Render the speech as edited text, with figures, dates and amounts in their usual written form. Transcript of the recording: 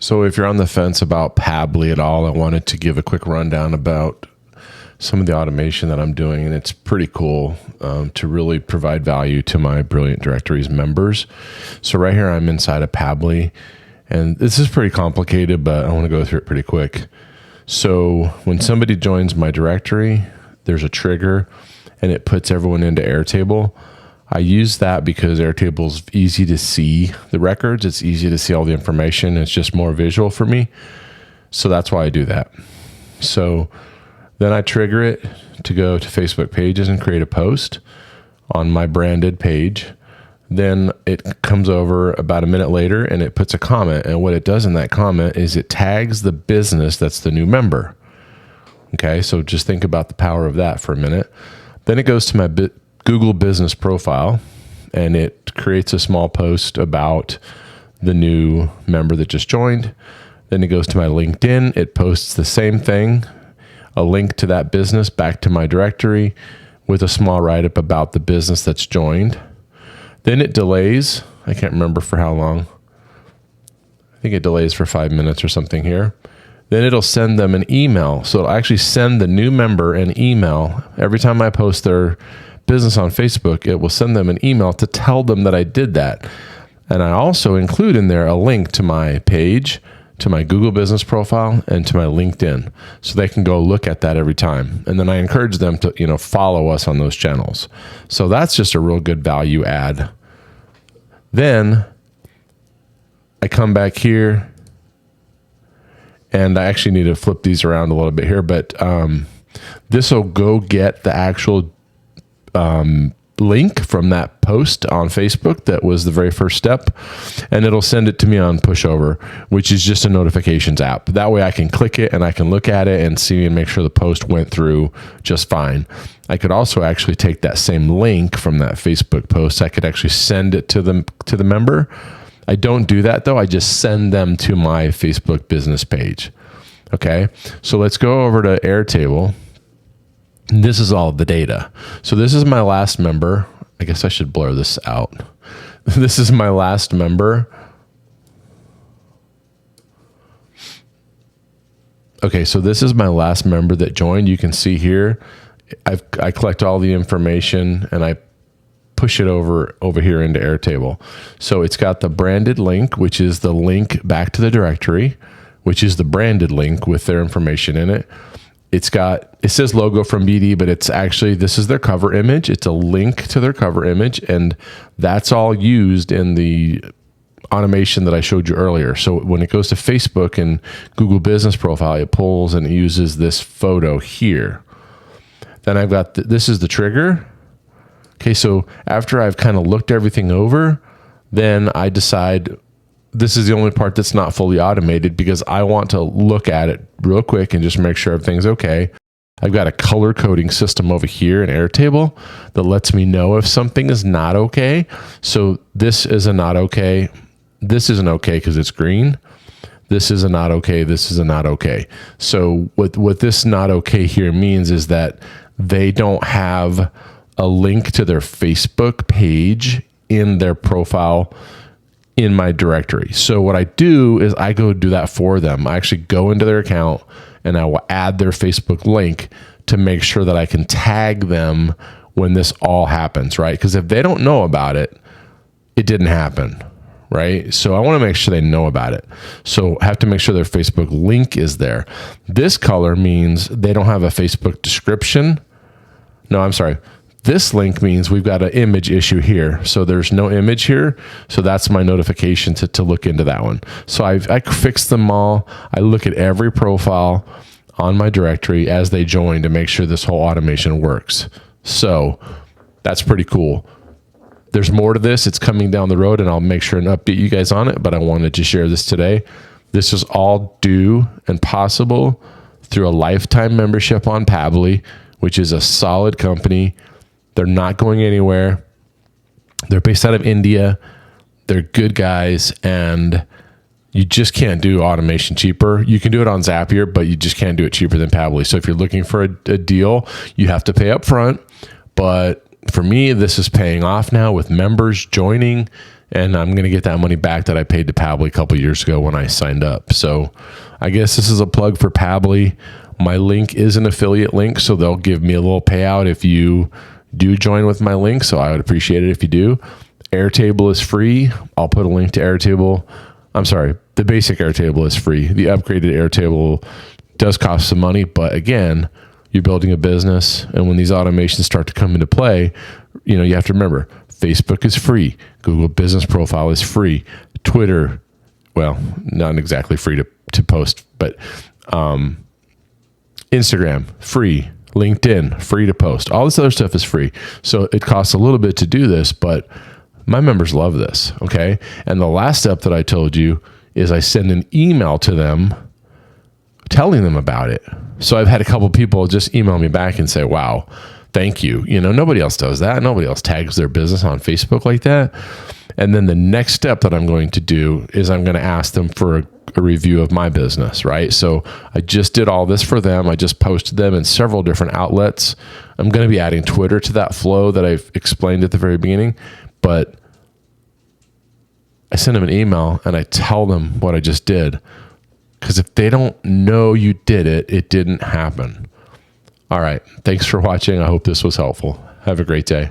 So if you're on the fence about Pabbly at all, I wanted to give a quick rundown about some of the automation that I'm doing, and it's pretty cool to really provide value to my Brilliant Directories members. So right here, I'm inside of Pabbly, and this is pretty complicated, but I want to go through it pretty quick. So when somebody joins my directory, there's a trigger, and it puts everyone into Airtable. I use that because Airtable is easy to see the records. It's easy to see all the information. It's just more visual for me. So that's why I do that. So then I trigger it to go to Facebook pages and create a post on my branded page. Then it comes over about a minute later and it puts a comment. And what it does in that comment is it tags the business that's the new member. Okay, so just think about the power of that for a minute. Then it goes to my Google business profile and it creates a small post about the new member that just joined. Then it goes to my LinkedIn. It posts the same thing, a link to that business back to my directory with a small write-up about the business that's joined. Then it delays. I can't remember for how long. I think it delays for 5 minutes or something here. Then it'll send them an email. So it'll actually send the new member an email. Every time I post their business on Facebook, it will send them an email to tell them that I did that. And I also include in there a link to my page, to my Google business profile, and to my LinkedIn, so they can go look at that every time. And then I encourage them to, follow us on those channels. So that's just a real good value add. Then I come back here, and I actually need to flip these around a little bit here, but this will go get the actual link from that post on Facebook that was the very first step, and it'll send it to me on pushover, which is just a notifications app. That way I can click it and I can look at it and see and make sure the post went through just fine. I could also actually take that same link from that Facebook post. I could actually send it to the member. I don't do that though. I just send them to my Facebook business page. Okay, so let's go over to Airtable. This is all the data. So this is my last member. I guess I should blur this out. This is my last member. Okay, so this is my last member that joined. You can see here, I collect all the information and I push it over here into Airtable. So it's got the branded link, which is the link back to the directory, which is the branded link with their information in it. It says logo from BD, but it's actually, this is their cover image. It's a link to their cover image, and that's all used in the automation that I showed you earlier. So when it goes to Facebook and Google Business Profile, it pulls and it uses this photo here. Then I've got, this is the trigger. Okay, so after I've kind of looked everything over, then I decide this is the only part that's not fully automated because I want to look at it real quick and just make sure everything's okay. I've got a color coding system over here in Airtable that lets me know if something is not okay. So this is a not okay. This isn't okay because it's green. This is a not okay. This is a not okay. So what this not okay here means is that they don't have a link to their Facebook page in their profile in my directory. So what I do is I go do that for them. I actually go into their account and I will add their Facebook link to make sure that I can tag them when this all happens, right? Because if they don't know about it, it didn't happen, right? So I want to make sure they know about it. So I have to make sure their Facebook link is there. This color means they don't have a Facebook description. No, I'm sorry. This link means we've got an image issue here. So there's no image here. So that's my notification to look into that one. So I fixed them all. I look at every profile on my directory as they join to make sure this whole automation works. So that's pretty cool. There's more to this. It's coming down the road and I'll make sure and update you guys on it. But I wanted to share this today. This is all due and possible through a lifetime membership on Pabbly, which is a solid company. They're not going anywhere. They're based out of India. They're good guys, and you just can't do automation cheaper. You can do it on Zapier, but you just can't do it cheaper than Pabbly. So if you're looking for a deal, you have to pay up front. But for me, this is paying off now with members joining and I'm going to get that money back that I paid to Pabbly a couple years ago when I signed up. So I guess this is a plug for Pabbly. My link is an affiliate link, so they'll give me a little payout if you do join with my link. So I would appreciate it if you do. Airtable is free. I'll put a link to Airtable. I'm sorry, the basic Airtable is free. The upgraded Airtable does cost some money, but again, you're building a business, and when these automations start to come into play, you have to remember, Facebook is free. Google Business Profile is free. Twitter, well, not exactly free to post, but Instagram, free. LinkedIn, free to post. All this other stuff is free. So it costs a little bit to do this, but my members love this, okay? And the last step that I told you is I send an email to them telling them about it. So I've had a couple people just email me back and say, wow, thank you. Nobody else does that. Nobody else tags their business on Facebook like that. And then the next step that I'm going to do is I'm going to ask them for a review of my business, right? So I just did all this for them. I just posted them in several different outlets. I'm going to be adding Twitter to that flow that I've explained at the very beginning, but I send them an email and I tell them what I just did. Because if they don't know you did it, it didn't happen. All right. Thanks for watching. I hope this was helpful. Have a great day.